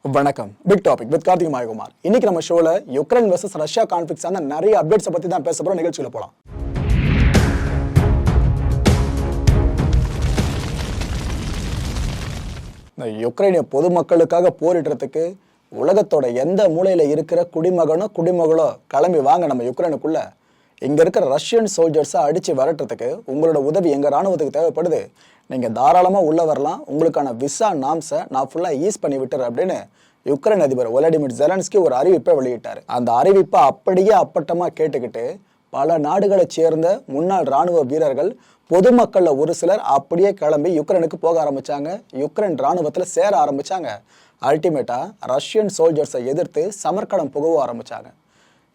வணக்கம். Big topic with Karthik Mayakumar. இன்னைக்கு நம்ம ஷோல யுக்ரைன் வெர்சஸ் ரஷ்யா கான்ஃபிளிக்ஸ் ஆன நிறைய அப்டேட்ஸ் பத்தி தான் பேச போறோம். நிகழ்ச்சியில போலாம். இந்த யுக்ரைனிய பொதுமக்களுக்காக போரிடுறதுக்கு உலகத்தோட எந்த மூலையில இருக்கிற குடிமகனோ கிளம்பி வாங்க நம்ம யுக்ரைனுக்குள்ள. இங்க இருக்கிற ரஷ்யன் சோல்ஜர்ஸை அடிச்சு விரட்டுறதுக்கு உங்களோட உதவி எங்க ராணுவத்துக்கு தேவைப்படுது. நீங்க தாராளமா உள்ள வரலாம், உங்களுக்கான விசா நாம்ஸை நான் ஃபுல்லா ஈஸ் பண்ணி விட்டுறேன் அப்படின்னு யுக்ரைன் அதிபர் வோலடிமிர் ஜெலன்ஸ்கி ஒரு அறிவிப்பை வெளியிட்டார். அந்த அறிவிப்பை அப்படியே அப்பட்டமா கேட்டுக்கிட்டு பல நாடுகளை சேர்ந்த முன்னாள் ராணுவ வீரர்கள், பொதுமக்கள்ல ஒரு சிலர் அப்படியே கிளம்பி யுக்ரைனுக்கு போக ஆரம்பிச்சாங்க. யுக்ரைன் ராணுவத்துல சேர ஆரம்பிச்சாங்க. அல்டிமேட்டா ரஷ்யன் சோல்ஜர்ஸை எதிர்த்து சமர்க்களம் புகவ ஆரம்பிச்சாங்க.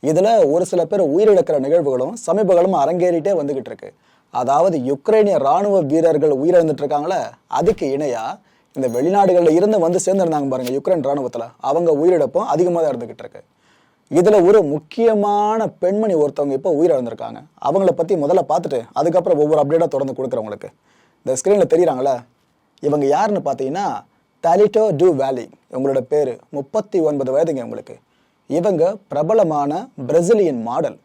இதுல ஒரு சில பேர் உயிரிழக்கிற நிகழ்வுகளும் சமீபங்களும் அரங்கேறிட்டே வந்துகிட்டு இருக்கு. அதாவது யுக்ரைனிய ராணுவ வீரர்கள் உயிரிழந்துட்டு இருக்காங்களே, அதுக்கு இணையா இந்த வெளிநாடுகளில் இருந்து வந்து சேர்ந்துருந்தாங்க பாருங்க யுக்ரைன் ராணுவத்துல, அவங்க உயிரிழப்பும் அதிகமாக தான் இருந்துகிட்டு இருக்கு. இதுல ஒரு முக்கியமான பெண்மணி ஒருத்தவங்க இப்போ உயிரிழந்திருக்காங்க. அவங்கள பத்தி முதல்ல பார்த்துட்டு அதுக்கப்புறம் ஒவ்வொரு அப்டேட்டா தொடர்ந்து கொடுக்குறவங்களுக்கு. இந்த ஸ்கிரீன்ல தெரியுறாங்களே, இவங்க யாருன்னு பார்த்தீங்கன்னா தாலிட்டோ டு வேலி. இவங்களோட பேரு 39 வயதுங்க இவங்களுக்கு. இவங்க பிரபலமான பிரேசிலியன் மாடல்.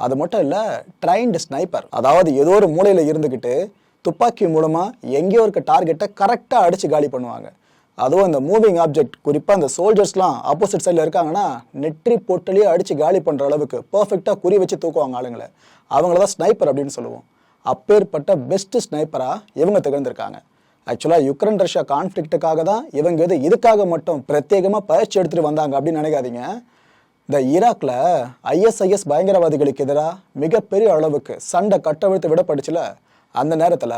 அது மட்டும் இல்ல, ட்ரைன்டு ஸ்னைப்பர். அதாவது ஏதோ ஒரு மூலையில இருந்துகிட்டு துப்பாக்கி மூலமா எங்கேயோ இருக்க டார்கெட்டை கரெக்டா அடிச்சு காலி பண்ணுவாங்க. அதுவும் இந்த மூவிங் ஆப்ஜெக்ட், குறிப்பா இந்த சோல்ஜர்ஸ்லாம் ஆப்போசிட் சைட்ல இருக்காங்கன்னா நெற்றி போட்டலையே அடிச்சு காலி பண்ற அளவுக்கு பெர்ஃபெக்டா குறி வச்சு தூக்குவாங்க ஆளுங்களை. அவங்களதான் ஸ்னைப்பர் அப்படின்னு சொல்லுவோம். அப்பேற்பட்ட பெஸ்ட் ஸ்னைப்பரா இவங்க திகழ்ந்திருக்காங்க. ஆக்சுவலா யுக்ரைன் ரஷ்யா கான்ஃபிளிக்டுக்காக தான் இவங்க இதுக்காக மட்டும் பிரத்யேகமா பயிற்சி எடுத்துட்டு வந்தாங்க அப்படின்னு நினைக்காதீங்க. இந்த ஈராக்ல ஐஎஸ்ஐஎஸ் பயங்கரவாதிகளுக்கு எதிராக மிகப்பெரிய அளவுக்கு சண்டை கட்டவிழ்த்து விடப்பட்டுச்சுல, அந்த நேரத்தில்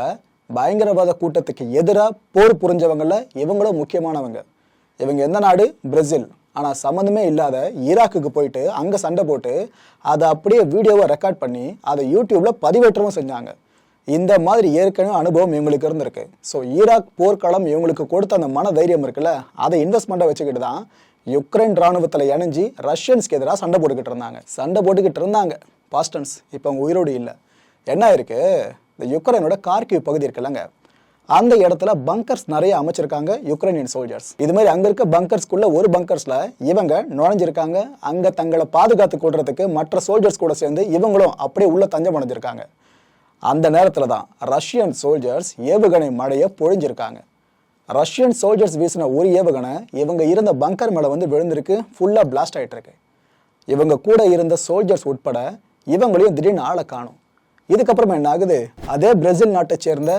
பயங்கரவாத கூட்டத்துக்கு எதிராக போர் புரிஞ்சவங்கள இவங்களும் முக்கியமானவங்க. இவங்க எந்த நாடு? பிரேசில். ஆனால் சம்மந்தமே இல்லாத ஈராக்குக்கு போயிட்டு அங்கே சண்டை போட்டு அதை அப்படியே வீடியோவை ரெக்கார்ட் பண்ணி அதை யூடியூப்ல பதிவேற்றவும் செஞ்சாங்க. இந்த மாதிரி ஏற்கனவே அனுபவம் இவங்களுக்கு இருந்திருக்கு. ஸோ ஈராக் போர்க்களம் இவங்களுக்கு கொடுத்த அந்த மன தைரியம் இருக்குல்ல, அதை இன்வெஸ்ட்மெண்ட்டை வச்சுக்கிட்டு தான் யுக்ரைன் ராணுவத்தில் இணைஞ்சி ரஷ்யன்ஸ்க்கு எதிராக சண்டை போட்டுக்கிட்டு இருந்தாங்க. பாஸ்டன்ஸ் இப்போ அவங்க உயிரோடு இல்லை. என்ன இருக்கு, இந்த யுக்ரைனோட கார்கிவ் பகுதி இருக்குல்லங்க, அந்த இடத்துல பங்கர்ஸ் நிறைய அமைச்சிருக்காங்க யுக்ரைனியன் சோல்ஜர்ஸ். இது மாதிரி அங்க இருக்க பங்கர்ஸ்குள்ள ஒரு பங்கர்ஸ்ல இவங்க நுழைஞ்சிருக்காங்க. அங்க தங்களை பாதுகாத்து கொள்றதுக்கு மற்ற சோல்ஜர்ஸ் கூட சேர்ந்து இவங்களும் அப்படியே உள்ள தஞ்சம் அடைஞ்சிருக்காங்க. அந்த நேரத்துல தான் ரஷ்யன் சோல்ஜர்ஸ் ஏவுகணை மழையை பொழிஞ்சிருக்காங்க. ரஷ்யன் சோல்ஜர்ஸ் வீசின ஒரு ஏவுகணை இவங்க இருந்த பங்கர் மேல வந்து விழுந்திருக்கு. ஃபுல்லா பிளாஸ்ட் ஆயிட்டு இருக்கு. இவங்க கூட இருந்த சோல்ஜர்ஸ் உட்பட இவங்களையும் திடீர்னு ஆளை காணும். இதுக்கப்புறமா என்ன ஆகுது, அதே பிரேசில் நாட்டை சேர்ந்த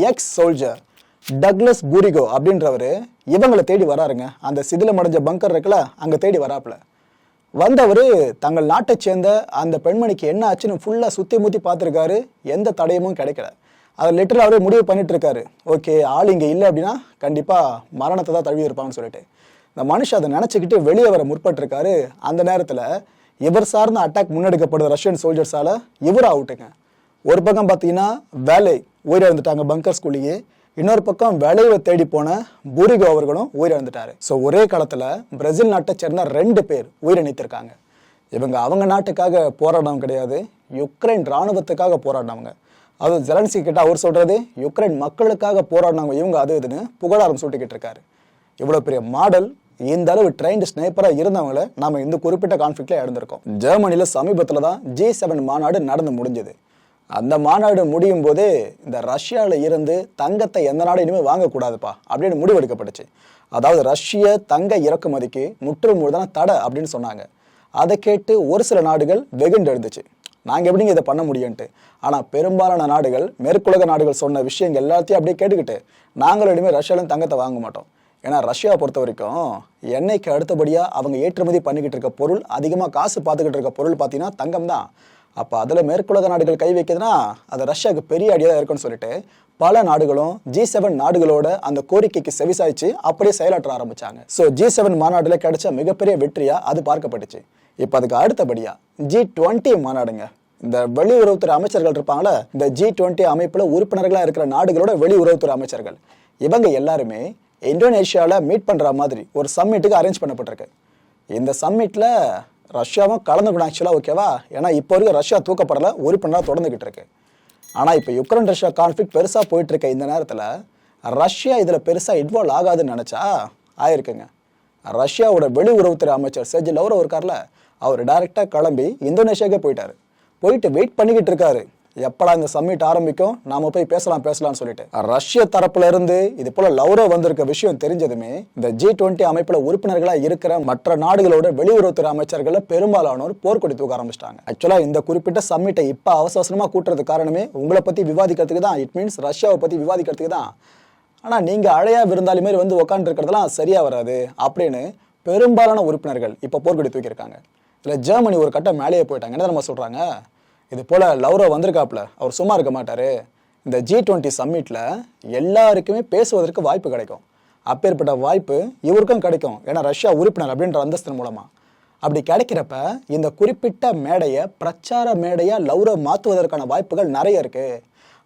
எக்ஸ் சோல்ஜர் டக்ளஸ் பூரிகோ அப்படின்றவரு இவங்களை தேடி வராருங்க. அந்த சிதிலமடைஞ்ச பங்கர் இருக்குல்ல, அங்க தேடி வராப்புல. வந்தவர் தங்கள் நாட்டை சேர்ந்த அந்த பெண்மணிக்கு என்ன ஆச்சுன்னு ஃபுல்லா சுத்தி முத்தி பார்த்துருக்காரு. எந்த தடயமும் கிடைக்கல. அதை லிட்டரில் அவரே முடிவு பண்ணிட்டு இருக்காரு, ஓகே ஆள் இங்கே இல்லை அப்படின்னா கண்டிப்பா மரணத்தை தான் தழுவி இருப்பாங்கன்னு சொல்லிட்டு. இந்த மனுஷன் அதை நினைச்சுக்கிட்டு வெளியே வர முற்பட்டிருக்காரு. அந்த நேரத்தில் இவர் சார்ந்த அட்டாக் முன்னெடுக்கப்படுற ரஷ்யன் சோல்ஜர்ஸால இவர் அவுட்டுங்க. ஒரு பக்கம் பார்த்தீங்கன்னா வேலை உயிரிழந்துட்டாங்க பங்கர்ஸ்குள்ளேயே, இன்னொரு பக்கம் வேலையை தேடி போன பூரிகோ அவர்களும் உயிரிழந்துட்டாரு. ஸோ ஒரே காலத்தில் பிரேசில் நாட்டை சேர்ந்த 2 பேர் உயிரிழந்திருக்காங்க. இவங்க அவங்க நாட்டுக்காக போராடினவங்க கிடையாது, யுக்ரைன் ராணுவத்துக்காக போராடினவங்க. அது ஜெலன்ஸ்கி கிட்ட அவர் சொல்றது யுக்ரைன் மக்களுக்காக போராடினவங்க இவங்க அது இதுன்னு புகழாரம் சூட்டிக்கிட்டு இருக்காரு. இவ்வளவு பெரிய மாடல், இந்த அளவு ட்ரைன்டு ஸ்னைப்பரா இருந்தவங்களை நாம இந்த குறிப்பிட்ட கான்ஃபிளிக்ட்ல இழந்திருக்கோம். ஜெர்மனில சமீபத்துல தான் G7 மாநாடு நடந்து முடிஞ்சது. அந்த மாநாடு முடியும் போதே இந்த ரஷ்யால இருந்து தங்கத்தை எந்த நாடு இனிமே வாங்கக்கூடாதுப்பா அப்படின்னு முடிவெடுக்கப்பட்டுச்சு. அதாவது ரஷ்ய தங்க இறக்குமதிக்கு முற்றுமுழுதான தடை அப்படின்னு சொன்னாங்க. அதை கேட்டு ஒரு சில நாடுகள் வெகுண்டு எழுந்துச்சு, நாங்கள் எப்படிங்க இதை பண்ண முடியும்ட்டு. ஆனால் பெரும்பாலான நாடுகள், மேற்குலக நாடுகள் சொன்ன விஷயங்கள் எல்லாத்தையும் அப்படியே கேட்டுக்கிட்டு நாங்களும் இனிமேல் ரஷ்யாவிலும் தங்கத்தை வாங்க மாட்டோம். ஏன்னா ரஷ்யாவை பொறுத்த வரைக்கும் எண்ணெய்க்கு அடுத்தபடியாக அவங்க ஏற்றுமதி பண்ணிக்கிட்டு இருக்க பொருள், அதிகமாக காசு பார்த்துக்கிட்டு இருக்க பொருள் பார்த்தீங்கன்னா தங்கம் தான். அப்போ அதில் மேற்குலக நாடுகள் கை வைக்குதுன்னா அது ரஷ்யாவுக்கு பெரிய அடியாக இருக்குன்னு சொல்லிட்டு பல நாடுகளும் G7 நாடுகளோட அந்த கோரிக்கைக்கு செவிசாய்ச்சு அப்படியே செயலாற்ற ஆரம்பிச்சாங்க. ஸோ G7 மாநாட்டில் கிடைச்ச மிகப்பெரிய வெற்றியா அது பார்க்கப்பட்டுச்சு. இப்போ அதுக்கு அடுத்தபடியா G20 மாநாடுங்க. இந்த வெளியுறவுத்துறை அமைச்சர்கள் இருப்பாங்களே, இந்த G20 அமைப்புல உறுப்பினர்களா இருக்கிற நாடுகளோட வெளியுறவுத்துறை அமைச்சர்கள், இவங்க எல்லாருமே இந்தோனேஷியாவில் மீட் பண்ற மாதிரி ஒரு சம்மிட்டுக்கு அரேஞ்ச் பண்ணப்பட்டிருக்கு. இந்த சம்மிட்ல ரஷ்யாவும் கலந்துக்கணும் ஆக்சுவலா, ஓகேவா? ஏன்னா இப்போ வரைக்கும் ரஷ்யா தூக்கப்படல, உறுப்பினராக தொடர்ந்துகிட்டு இருக்கு. ஆனால் இப்போ யுக்ரைன் ரஷ்யா கான்ஃபிளிக்ட் பெருசாக போயிட்டு இருக்க இந்த நேரத்தில் ரஷ்யா இதில் பெருசாக இன்வால்வ் ஆகாதுன்னு நினச்சா ஆயிருக்குங்க. ரஷ்யாவோட வெளியுறவுத்துறை அமைச்சர் செர்ஜி லவ்ரோவ் இருக்கார்ல, அவர் டைரக்டா கிளம்பி இந்தோனேஷியாவுக்கே போயிட்டாரு. போயிட்டு வெயிட் பண்ணிக்கிட்டு இருக்காரு, எப்படா இந்த சம்மிட் ஆரம்பிக்கும், நாம போய் பேசலாம்னு சொல்லிட்டு. ரஷ்ய தரப்புல இருந்து இது போல லவ்ரோவ் வந்திருக்க விஷயம் தெரிஞ்சதுமே இந்த G20 அமைப்புல உறுப்பினர்களா இருக்கிற மற்ற நாடுகளோட வெளியுறவுத்துறை அமைச்சர்கள் பெரும்பாலானோர் போர்க்கொடி தூக்க ஆரம்பிச்சிட்டாங்க. ஆக்சுவலா இந்த குறிப்பிட்ட சம்மிட்டை இப்ப அவசரமா கூட்டுறதுக்கு காரணமே உங்களை பத்தி விவாதிக்கிறதுக்கு தான். இட் மீன்ஸ் ரஷ்யாவை பத்தி விவாதிக்கிறதுக்கு தான். ஆனா நீங்க அழையா விருந்தாளி மாதிரி வந்து உட்காந்து இருக்கிறதுலாம் சரியா வராது அப்படின்னு பெரும்பாலான உறுப்பினர்கள் இப்ப போர்க்கொடி தூக்கியிருக்காங்க. இதுல ஜெர்மனி ஒரு கட்டம் மேலேயே போயிட்டாங்க. என்ன நம்ம சொல்றாங்க, இது போல லவ்ரோவ் வந்திருக்காப்ல, அவர் சும்மா இருக்க மாட்டாரு, இந்த G20 சம்மிட்ல எல்லாருக்குமே பேசுவதற்கு வாய்ப்பு கிடைக்கும், அப்பேற்பட்ட வாய்ப்பு இவருக்கும் கிடைக்கும், ஏன்னா ரஷ்யா உறுப்பினர் அப்படின்ற அந்தஸ்தின் மூலமா. அப்படி கிடைக்கிறப்ப இந்த குறிப்பிட்ட மேடையை பிரச்சார மேடையா லவ்ரோவ் மாற்றுவதற்கான வாய்ப்புகள் நிறைய இருக்கு.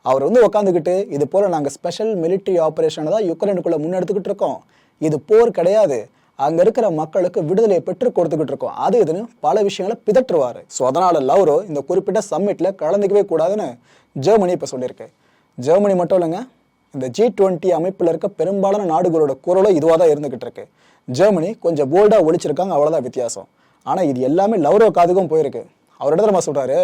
அவர் வந்து உட்காந்துக்கிட்டு இது போல நாங்கள் ஸ்பெஷல் மிலிட்ரி ஆபரேஷனை தான் யுக்ரைனுக்குள்ள முன்னெடுத்துக்கிட்டு இருக்கோம், இது போர் கிடையாது, அங்க இருக்கிற மக்களுக்கு விடுதலையை பெற்று கொடுத்துக்கிட்டு இருக்கோம், அது இதுன்னு பல விஷயங்களை பிதற்றுவாரு. ஸோ அதனால லவ்ரோவ் இந்த குறிப்பிட்ட சம்மிட்ல கலந்துக்கவே கூடாதுன்னு ஜெர்மனி இப்ப சொல்லியிருக்கு. ஜெர்மனி மட்டும் இல்லைங்க, இந்த G20 அமைப்புல இருக்க பெரும்பாலான நாடுகளோட குரலும் இதுவாக தான் இருந்துகிட்டு இருக்கு. ஜெர்மனி கொஞ்சம் போல்டா ஒழிச்சிருக்காங்க, அவ்வளவுதான் வித்தியாசம். ஆனா இது எல்லாமே லவ்ரோவ் காதுக்கும் போயிருக்கு. அவர் இடத்துல நம்ம சொல்றாரு,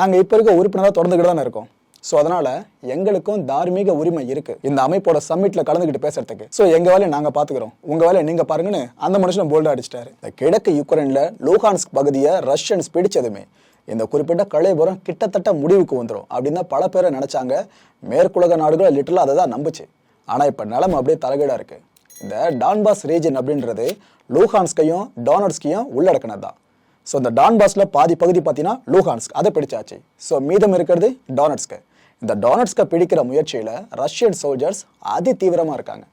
நாங்க இப்ப இருக்க உறுப்பினராக தொடர்ந்துகிட்டு தானே இருக்கோம், ஸோ அதனால எங்களுக்கும் தார்மீக உரிமை இருக்கு இந்த அமைப்போட சம்மிட்ல கலந்துக்கிட்டு பேசுறதுக்கு. ஸோ எங்க வேலையை நாங்க பாத்துக்கிறோம், உங்க வேலையை நீங்க பாருங்கன்னு அந்த மனுஷன் போல்டா அடிச்சிட்டாரு. இந்த கிழக்கு யுக்ரைன்ல லூஹான்ஸ்க் பகுதியை ரஷ்யன்ஸ் பிடிச்சதுமே இந்த குறிப்பிட்ட கலைபுரம் கிட்டத்தட்ட முடிவுக்கு வந்துடும் அப்படின்னு தான் பல பேரை நினைச்சாங்க. மேற்குலக நாடுகள் லிட்டரலா அதை தான் நம்புச்சு. ஆனா இப்ப நிலைமை அப்படியே தலைகீழா இருக்கு. இந்த டான்பாஸ் ரீஜன் அப்படின்றது லூஹான்ஸ்கையும் டொனட்ஸ்கையும் உள்ளடக்கினது தான். ஸோ இந்த டான்பாஸ்ல பாதி பகுதி பார்த்தீங்கன்னா லூஹான்ஸ்க், அதை பிடிச்சாச்சு. ஸோ மீதம் இருக்கிறது டொனட்ஸ்க். இந்த டொனட்ஸ்கை பிடிக்கிற முயற்சியில ரஷ்யன் சோல்ஜர்ஸ் அதி தீவிரமா இருக்காங்க.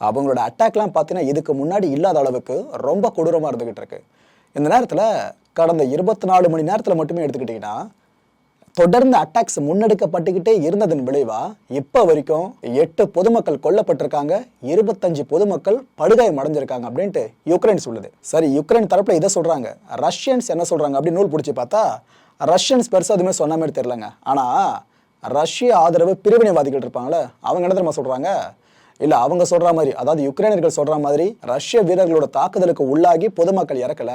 அவங்களோட அட்டாக்லாம் பார்த்தீங்கன்னா இதுக்கு முன்னாடி இல்லாத அளவுக்கு ரொம்ப கொடூரமா இருந்துகிட்டு இருக்கு. இந்த நேரத்தில் கடந்த 24 மணி நேரத்தில் மட்டுமே எடுத்துக்கிட்டீங்கன்னா தொடர்ந்து அட்டாக்ஸ் முன்னெடுக்கப்பட்டுக்கிட்டே இருந்ததன் விளைவா இப்ப வரைக்கும் 8 பொதுமக்கள் கொல்லப்பட்டிருக்காங்க, 25 பொதுமக்கள் படுகாயம் அடைஞ்சிருக்காங்க அப்படின்ட்டு யுக்ரைன் சொல்லுது. சரி, யுக்ரைன் தரப்புல இதை சொல்றாங்க, ரஷ்யன்ஸ் என்ன சொல்றாங்க அப்படின்னு நூல் பிடிச்சி பார்த்தா ரஷ்யன்ஸ் பெருசா எதுவுமே சொன்ன மாதிரி தெரியலங்க. ஆனா ரஷ்ய ஆதரவு பிரிவினைவாதிகள் இருப்பாங்களே, அவங்க என்ன தெரியுமா சொல்றாங்க, இல்ல அவங்க சொல்ற மாதிரி, அதாவது யுக்ரைனர்கள் சொல்ற மாதிரி ரஷ்ய வீரர்களோட தாக்குதலுக்கு உள்ளாகி பொதுமக்கள் இறக்கல,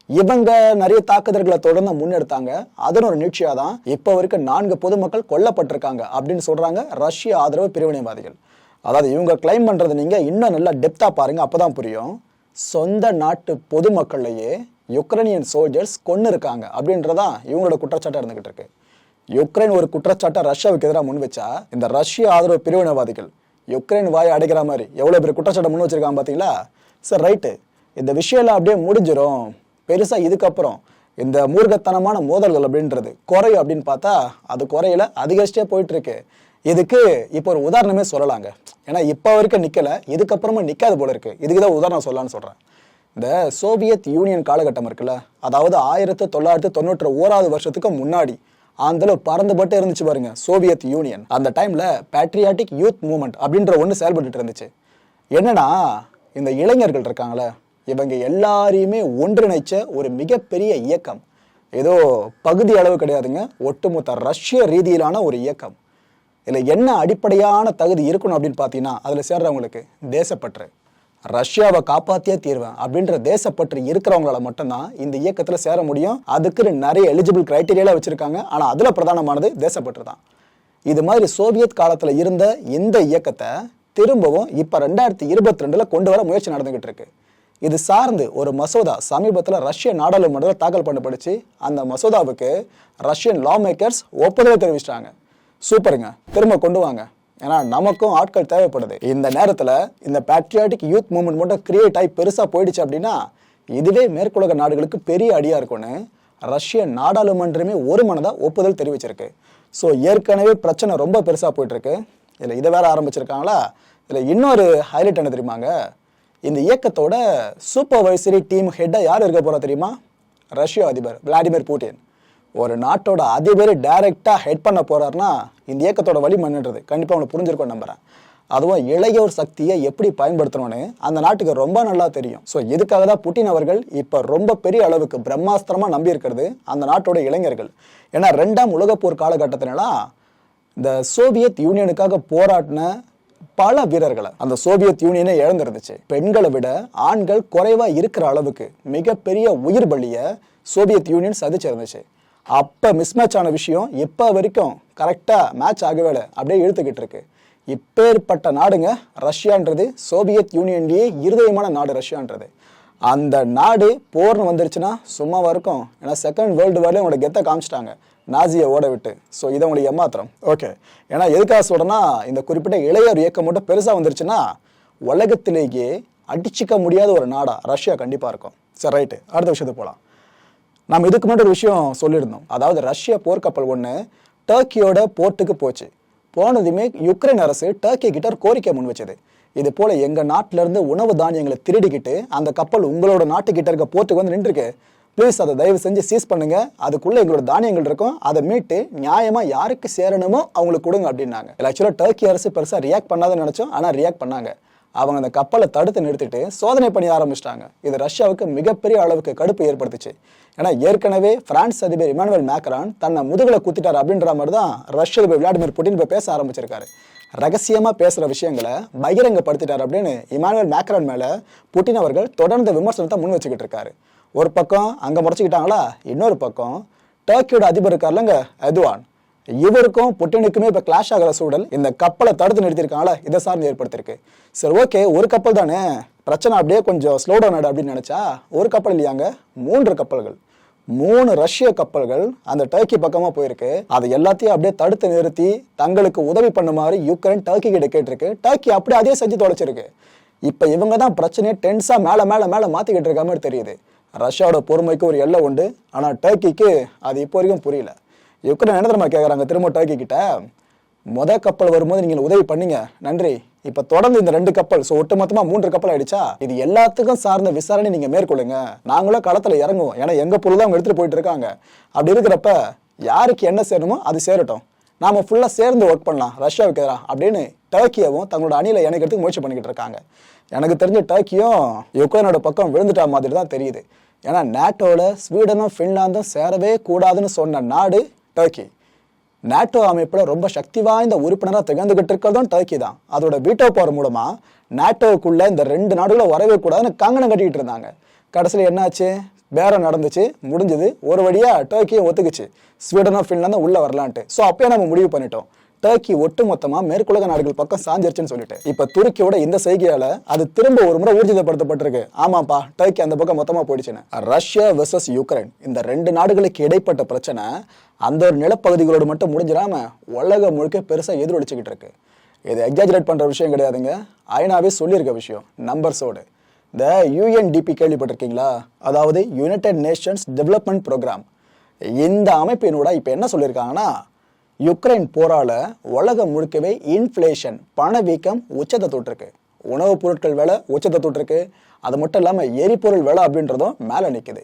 இவங்க நிறைய தாக்குதல்களை தொடர்ந்து முன்னெடுத்தாங்க, அதன் ஒரு நீட்சியா தான் இப்ப வரைக்கும் 4 பொதுமக்கள் கொல்லப்பட்டிருக்காங்க அப்படின்னு சொல்றாங்க ரஷ்ய ஆதரவு பிரிவினைவாதிகள். அதாவது இவங்க கிளைம் பண்றது நீங்க இன்னும் நல்லா டெப்தா பாருங்க, அப்பதான் புரியும். சொந்த நாட்டு பொதுமக்கள்லயே யுக்ரைனியன் சோல்ஜர்ஸ் கொன்னு இருக்காங்க அப்படின்றதான் இவங்களோட குற்றச்சாட்டா இருந்துகிட்டு இருக்கு. யுக்ரைன் ஒரு குற்றச்சாட்டை ரஷ்யாவுக்கு எதிராக முன் வச்சா இந்த ரஷ்ய ஆதரவு பிரிவினைவாதிகள் யுக்ரைன் வாயை அடைக்கிற மாதிரி எவ்வளவு பெரிய குற்றச்சாட்டை முன் வச்சிருக்காங்க பாத்தீங்களா. சார் ரைட்டு, இந்த விஷயம் அப்படியே முடிஞ்சிடும், பெருசா இதுக்கப்புறம் இந்த மூர்க்கத்தனமான மோதல்கள் அப்படின்றது குறையும் அப்படின்னு பார்த்தா அது குறையில, அதிகரிச்சிட்டே போயிட்டு இருக்கு. இதுக்கு இப்போ ஒரு உதாரணமே சொல்லலாங்க, ஏன்னா இப்போ வரைக்கும் நிக்கல, இதுக்கப்புறமா நிக்காது போல இருக்கு. இதுக்குதான் உதாரணம் சொல்லலாம்னு சொல்றேன். இந்த சோவியத் யூனியன் காலகட்டம் இருக்குல்ல, அதாவது 1991 வருஷத்துக்கு முன்னாடி அந்த பறந்துபட்டு இருந்துச்சு பாருங்க சோவியத் யூனியன். அந்த டைம்ல பேட்ரியாட்டிக் யூத் மூவ்மெண்ட் அப்படின்ற ஒன்று செயல்பட்டு இருந்துச்சு. என்னன்னா இந்த இளைஞர்கள் இருக்காங்களே, இவங்க எல்லாரையுமே ஒன்றிணைச்ச ஒரு மிகப்பெரிய இயக்கம். ஏதோ பகுதி அளவு கிடையாதுங்க, ஒட்டுமொத்த ரஷ்ய ரீதியிலான ஒரு இயக்கம். இதுல என்ன அடிப்படையான தகுதி இருக்கணும் அப்படின்னு பார்த்தீங்கன்னா அதுல சேர்றவங்களுக்கு தேசப்பற்று, ரஷ்யாவை காப்பாத்தியே தீர்வேன் அப்படின்ற தேசப்பற்று இருக்கிறவங்களால மட்டும்தான் இந்த இயக்கத்துல சேர முடியும். அதுக்கு நிறைய எலிஜிபிள் கிரைட்டீரியால வச்சிருக்காங்க, ஆனா அதுல பிரதானமானது தேசப்பற்று தான். இது மாதிரி சோவியத் காலத்துல இருந்த இந்த இயக்கத்தை திரும்பவும் இப்ப 2022 கொண்டு வர முயற்சி நடந்துகிட்டு இருக்கு. இது சார்ந்து ஒரு மசோதா சமீபத்தில் ரஷ்ய நாடாளுமன்றத்தில் தாக்கல் பண்ணப்படுச்சு. அந்த மசோதாவுக்கு ரஷ்யன் லா மேக்கர்ஸ் ஒப்புதலை தெரிவிச்சிட்டாங்க. சூப்பருங்க, திரும்ப கொண்டு வாங்க, ஏன்னா நமக்கும் ஆட்கள் தேவைப்படுது. இந்த நேரத்தில் இந்த பேட்ரியாட்டிக் யூத் மூவ்மெண்ட் மட்டும் கிரியேட் ஆகி பெருசா போயிடுச்சு அப்படின்னா இதுவே மேற்குலக நாடுகளுக்கு பெரிய அடியா இருக்கும்னு ரஷ்ய நாடாளுமன்றமே ஒரு மனதா ஒப்புதல் தெரிவிச்சிருக்கு. ஸோ ஏற்கனவே பிரச்சனை ரொம்ப பெருசா போயிட்டு இருக்கு, இதில் இதை வேற ஆரம்பிச்சிருக்காங்களா. இதில் இன்னொரு ஹைலைட் என்ன தெரியுமாங்க, இந்த இயக்கத்தோட சூப்பர்வைசரி டீம் ஹெட்டா யார் இருக்க போறா தெரியுமா, ரஷ்ய அதிபர் விளாடிமிர் புட்டின். ஒரு நாட்டோட அதிபர் டைரக்டா ஹெட் பண்ண போறாருன்னா இந்த இயக்கத்தோட வலிமைன்றது கண்டிப்பா அவங்களுக்கு புரிஞ்சிருக்கும் நம்புறேன். அதுவும் இளையோர் சக்தியை எப்படி பயன்படுத்தணும்னு அந்த நாட்டுக்கு ரொம்ப நல்லா தெரியும். ஸோ இதுக்காக தான் புட்டின் அவர்கள் இப்ப ரொம்ப பெரிய அளவுக்கு பிரம்மாஸ்திரமா நம்பி இருக்கிறது அந்த நாட்டோட இளைஞர்கள். ஏன்னா 2ஆம் உலகப்போர் காலகட்டத்தினால இந்த சோவியத் யூனியனுக்காக போராட்டின பல வீரர்களை அந்த சோவியத் யூனியனே இழந்திருந்துச்சு. பெண்களை விட ஆண்கள் குறைவா இருக்கிற அளவுக்கு மிகப்பெரிய உயிர் பலிய சோவியத் யூனியன் சதிச்சிருந்துச்சு. அப்ப மிஸ்மேட்ச் ஆன விஷயம் இப்ப வரைக்கும் கரெக்டா மேட்ச் ஆகவே அப்படியே இழுத்துக்கிட்டு இருக்கு. இப்பேற்பட்ட நாடுங்க ரஷ்யான்றது. சோவியத் யூனியன்லயே இருதயமான நாடு ரஷ்யான்றது. அந்த நாடு போர்னு வந்துருச்சுன்னா சும்மாவா இருக்கும். ஏன்னா செகண்ட் வேர்ல்டு வார்ல உங்களோட கெத்தை காமிச்சிட்டாங்க நாசியை ஓட விட்டு. ஸோ இதை உங்களுக்கு ஏமாத்திரம். ஓகே, ஏன்னா எதுக்காக சொல்றேன்னா, இந்த குறிப்பிட்ட இளையோர் இயக்கம் மட்டும் பெருசா வந்துருச்சுன்னா உலகத்திலேயே அடிச்சுக்க முடியாத ஒரு நாடா ரஷ்யா கண்டிப்பா இருக்கும். சரி, ரைட்டு, அடுத்த விஷயத்துக்கு போகலாம். நம்ம இதுக்கு முன்னாடி ஒரு விஷயம் சொல்லியிருந்தோம். அதாவது ரஷ்ய போர்க்கப்பல் ஒன்று டர்க்கியோட போர்ட்டுக்கு போச்சு. போனதுமே யுக்ரைன் அரசு டர்க்கி கிட்ட ஒரு கோரிக்கை முன் வச்சது. இது போல எங்க நாட்டில இருந்து உணவு தானியங்களை திருடிக்கிட்டு அந்த கப்பல் உங்களோட நாட்டுக்கிட்ட இருக்க போர்ட்டுக்கு வந்து நின்றுருக்கு, ப்ளீஸ் அதை தயவு செஞ்சு சீஸ் பண்ணுங்க, அதுக்குள்ள எங்களோட தானியங்கள் இருக்கும், அதை மீட்டு நியாயமா யாருக்கு சேரணுமோ அவங்களுக்கு கொடுங்க அப்படின்னாங்க. ஆக்சுவலா டர்க்கி அரசு பெருசா ரியாக்ட் பண்ணாதுன்னு நினைச்சோம், ஆனா ரியாக்ட் பண்ணாங்க. அவங்க அந்த கப்பலை தடுத்து நிறுத்திட்டு சோதனை பண்ணி ஆரம்பிச்சிட்டாங்க. இது ரஷ்யாவுக்கு மிகப்பெரிய அளவுக்கு கடுப்பு ஏற்படுத்துச்சு. ஏன்னா ஏற்கனவே பிரான்ஸ் அதிபர் இமானுவேல் மேக்ரான் தன்னை முதுகுல குத்திட்டார் அப்படின்ற மாதிரி தான் ரஷ்ய அதிபர் விளாடிமிர் புட்டின் இப்போ பேச ஆரம்பிச்சிருக்காரு. ரகசியமா பேசுற விஷயங்களை பகிரங்கப்படுத்திட்டார் அப்படின்னு இமானுவேல் மேக்ரான் மேல புட்டின் அவர்கள் தொடர்ந்து விமர்சனத்தை முன் வச்சுக்கிட்டு இருக்காரு. ஒரு பக்கம் அங்க முறைச்சிக்கிட்டாங்களா, இன்னொரு பக்கம் டர்க்கியோட அதிபர் இருக்காருலங்க எர்டோகான், இவருக்கும் புட்டினுக்குமே இப்ப கிளாஷ் ஆகிற சூழல் இந்த கப்பலை தடுத்து நிறுத்திருக்காங்களா இதை சார்ந்து ஏற்படுத்திருக்கு. சரி, ஓகே, ஒரு கப்பல் தானே பிரச்சனை, அப்படியே கொஞ்சம் ஸ்லோ டவுன் ஆடு அப்படின்னு நினைச்சா ஒரு கப்பல் இல்லையாங்க, 3 கப்பல்கள், 3 ரஷ்ய கப்பல்கள் அந்த டர்க்கி பக்கமா போயிருக்கு. அதை எல்லாத்தையும் அப்படியே தடுத்து நிறுத்தி தங்களுக்கு உதவி பண்ணுமாறு யுக்ரைன் டர்க்கி கிட்ட கேட்டிருக்கு. டர்க்கி அப்படியே அதே செஞ்சு தொலைச்சிருக்கு. இப்ப இவங்க தான் பிரச்சனையை டென்ஸா மேல மேல மேல மாத்திக்கிட்டு இருக்க மாதிரி தெரியுது. ரஷ்யாவோட பொறுமைக்கு ஒரு எல்லை உண்டு, ஆனா டர்க்கிக்கு அது இப்போ வரைக்கும் புரியல. யுக்ரைன் என்ன தெரியுமா கேட்குறாங்க திரும்ப டர்க்கி கிட்ட, கப்பல் வரும்போது நீங்க உதவி பண்ணீங்க, நன்றி. இப்ப தொடர்ந்து இந்த 2 கப்பல், ஒட்டு மொத்தமா 3 கப்பல் ஆயிடுச்சா, இது எல்லாத்துக்கும் சார்ந்த விசாரணை நீங்க மேற்கொள்ளுங்க, நாங்களும் களத்துல இறங்குவோம், ஏன்னா எங்க பொருள் தான் அவங்க எடுத்துட்டு போயிட்டு இருக்காங்க. அப்படி இருக்கிறப்ப யாருக்கு என்ன சேரணுமோ அது சேரட்டும், நாம ஃபுல்லா சேர்ந்து ஒர்க் பண்ணலாம் ரஷ்யாவுக்கு எதிராக அப்படின்னு டர்க்கியவும் தங்களோட அணியில இணைக்கிறதுக்கு முயற்சி பண்ணிக்கிட்டு இருக்காங்க. எனக்கு தெரிஞ்ச டர்க்கியும் யுக்ரைனோட பக்கம் விழுந்துட்டா மாதிரி தான் தெரியுது. ஏன்னா நேட்டோல ஸ்வீடனும் பின்லாந்தும் சேரவே கூடாதுன்னு சொன்ன நாடு டர்க்கி. நேட்டோ அமைப்புல ரொம்ப சக்தி வாய்ந்த உறுப்பினராக திகழ்ந்துகிட்டு இருக்கிறதும் டர்க்கி தான். அதோட வீட்டோ பவர் மூலமா நேட்டோவுக்குள்ள இந்த 2 நாடுகளும் வரவே கூடாதுன்னு கங்கணம் கட்டிக்கிட்டு இருந்தாங்க. கடைசியில் என்னாச்சு, பேரம் நடந்துச்சு, முடிஞ்சது. ஒரு வழியா டர்க்கியும் ஒத்துக்குச்சு ஸ்வீடனும் பின்லாந்தும் உள்ள வரலான்ட்டு. ஸோ அப்பயே நம்ம முடிவு பண்ணிட்டோம் டர்க்கி ஒட்டு மொத்தமா மேற்குலக நாடுகள் பக்கம் சாஞ்சிருச்சுன்னு சொல்லிட்டு. இப்ப துருக்கியோட இந்த செய்கையால அது திரும்ப ஒரு முறை ஊர்ஜிதப்படுத்தப்பட்டிருக்கு. ஆமாப்பா, டர்க்கி அந்த பக்கம் மொத்தமா போயிடுச்சுன்னு. ரஷ்யா வெர்சஸ் யுக்ரைன், இந்த 2 நாடுகளுக்கு இடைப்பட்ட பிரச்சனை அந்த ஒரு நிலப்பகுதிகளோடு மட்டும் முடிஞ்சிடாம உலகம் முழுக்க பெருசா எதிரொலிச்சுக்கிட்டு இருக்கு. இது எக்ஸாஜரேட் பண்ற விஷயம் கிடையாதுங்க, ஐநாவே சொல்லியிருக்க விஷயம் நம்பர்ஸோடு. இந்த UNDP கேள்விப்பட்டிருக்கீங்களா? அதாவது யுனைடெட் நேஷன்ஸ் டெவலப்மெண்ட் ப்ரோக்ராம். இந்த அமைப்பினோட இப்ப என்ன சொல்லியிருக்காங்கன்னா, யுக்ரைன் போரால உலகம் முழுக்கவே இன்ஃப்ளேஷன், பணவீக்கம் உச்சத்தை தொட்டிருக்கு. உணவுப் பொருட்கள் விலை உச்சத்தை தொட்டிருக்கு. அது மட்டும் இல்லாமல் எரிபொருள் விலை அப்படின்றதும் மேலே நிற்குது.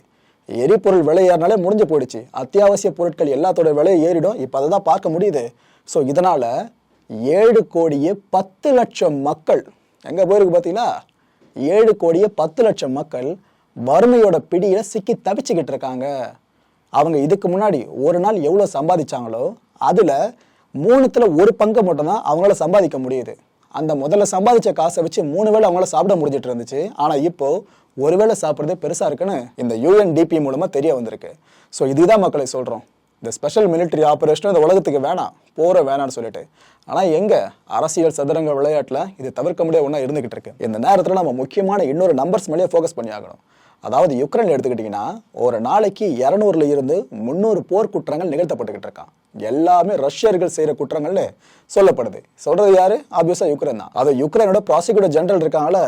எரிபொருள் விலை ஏறினாலே முடிஞ்சு போயிடுச்சு, அத்தியாவசிய பொருட்கள் எல்லாத்தோட விலையை ஏறிடும். இப்போ அதை தான் பார்க்க முடியுது. ஸோ இதனால 7,10,00,000 மக்கள் எங்கே போயிருக்கு பார்த்தீங்களா? 7,10,00,000 மக்கள் வறுமையோட பிடியில சிக்கி தவிச்சுக்கிட்டு இருக்காங்க. அவங்க இதுக்கு முன்னாடி ஒரு நாள் எவ்வளோ சம்பாதிச்சாங்களோ அதில் 3/3 ஒரு பங்கு மட்டும்தான் அவங்களால சம்பாதிக்க முடியுது. அந்த முதல்ல சம்பாதிச்ச காசை வச்சு 3 வேளை அவங்களால சாப்பிட முடிஞ்சிட்டு இருந்துச்சு. ஆனால் இப்போ ஒரு வேளை சாப்பிட்றதே பெருசாக இருக்குன்னு இந்த UNDP மூலமாக தெரிய வந்திருக்கு. ஸோ இதுதான் மக்களை சொல்கிறோம், இந்த ஸ்பெஷல் மிலிட்டரி ஆப்ரேஷன் இந்த உலகத்துக்கு வேணாம், போகிற வேணான்னு சொல்லிட்டு. ஆனால் எங்கே அரசியல் சதுரங்க விளையாட்டில் இது தவிர்க்க முடியாத ஒன்றா இருந்துகிட்டு இருக்கு. இந்த நேரத்தில் நம்ம முக்கியமான இன்னொரு நம்பர்ஸ் மேலேயே ஃபோக்கஸ் பண்ணி ஆகணும். அதாவது யுக்ரைன் எடுத்துக்கிட்டிங்கன்னா ஒரு நாளைக்கு 200ல இருந்து 300 போர் குற்றங்கள் நிகழ்த்தப்பட்டுக்கிட்டு இருக்கான். எல்லாமே ரஷ்யர்கள் செய்கிற குற்றங்கள்னு சொல்லப்படுது. சொல்றது யாரு? ஆப்வியஸா யுக்ரைன் தான். அது யுக்ரைனோட ப்ராசிக்யூட்டர் ஜெனரல் இருக்காங்கள,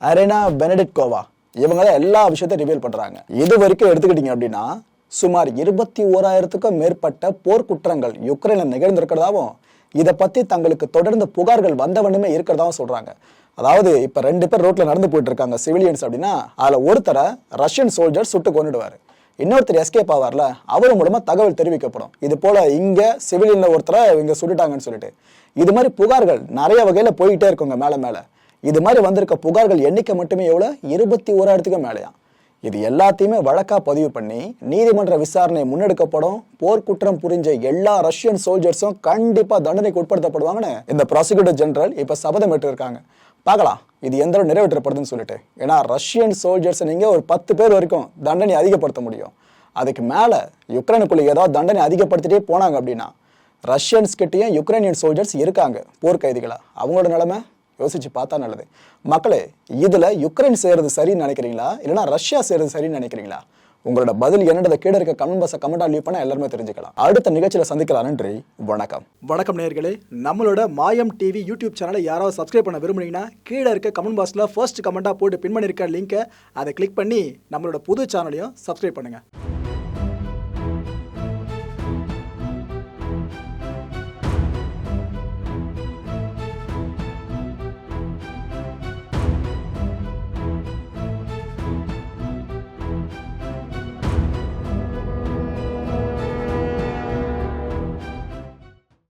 அரேனா பெனடிக்டோவா, இவங்க தான் எல்லா விஷயத்தையும் ரிவீல் பண்றாங்க. இது வரைக்கும் எடுத்துக்கிட்டீங்க அப்படின்னா சுமார் 21,000க்கும் மேற்பட்ட போர் குற்றங்கள் யுக்ரைன்ல நிகழ்ந்திருக்கிறதாவும் இதை பத்தி தங்களுக்கு தொடர்ந்து புகார்கள் வந்தவனுமே இருக்கிறதாவும் சொல்றாங்க. அதாவது இப்ப 2 பேர் ரோட்ல நடந்து போயிட்டு இருக்காங்க சிவிலியன்ஸ் அப்படின்னா, அதுல ஒருத்தரை ரஷ்யன் சோல்ஜர் சுட்டு கொண்டுடுவாரு, இன்னொருத்தர் எஸ்கேப் ஆவார்ல, அவர் மூலமா தகவல் தெரிவிக்கப்படும். இது போல இங்க சிவிலியன்ல ஒருத்தரை இங்க சுட்டுட்டாங்கன்னு சொல்லிட்டு. இது மாதிரி புகார்கள் நிறைய வகையில போயிட்டே இருக்குங்க மேல மேல. இது மாதிரி வந்திருக்க புகார்கள் எண்ணிக்கை மட்டுமே எவ்வளவு? 21,000க்கும் மேலையா. இது எல்லாத்தையுமே வழக்கா பதிவு பண்ணி நீதிமன்ற விசாரணை முன்னெடுக்கப்படும். போர்க்குற்றம் புரிஞ்ச எல்லா ரஷ்யன் சோல்ஜர்ஸும் கண்டிப்பா தண்டனைக்கு உட்படுத்தப்படுவாங்கன்னு இந்த ப்ராசிக்யூட்டர் ஜெனரல் இப்ப சபதம் ஏற்றிருக்காங்க. பார்க்கலாம் இது எந்த அளவு நிறைவேற்றப்படுதுன்னு சொல்லிட்டு. ஏன்னா ரஷ்யன் சோல்ஜர்ஸ் நீங்க ஒரு 10 பேர் வரைக்கும் தண்டனை அதிகப்படுத்த முடியும். அதுக்கு மேல யுக்ரைனுக்குள்ள ஏதாவது தண்டனை அதிகப்படுத்திட்டே போனாங்க அப்படின்னா ரஷ்யன்ஸ் கிட்டேயும் யுக்ரைனியன் சோல்ஜர்ஸ் இருக்காங்க போர்க்கைதிகளா. அவங்களோட நிலைமை யோசிச்சு பார்த்தா நல்லது. மக்களே, இதுல யுக்ரைன் செய்யறது சரின்னு நினைக்கிறீங்களா இல்லைன்னா ரஷ்யா செய்யறது சரின்னு நினைக்கிறீங்களா? உங்களோட பதில் என்னன்றதை கீழே இருக்க கமெண்ட் பாக்ஸை கமெண்டா லீவ் பண்ண எல்லாருமே தெரிஞ்சுக்கலாம். அடுத்த நிகழ்ச்சியில சந்திக்கலாம். நன்றி, வணக்கம். வணக்கம் நேயர்களே, நம்மளோட மாயம் டிவி யூடியூப் சேனலை யாராவது சப்ஸ்கிரைப் பண்ண விரும்புனீங்கன்னா கீழே இருக்க கமெண்ட் பாக்ஸில் ஃபர்ஸ்ட் கமெண்ட்டாக போட்டு பின் பண்ணியிருக்க லிங்கை அதை கிளிக் பண்ணி நம்மளோட புது சேனலையும் சப்ஸ்கிரைப் பண்ணுங்கள்.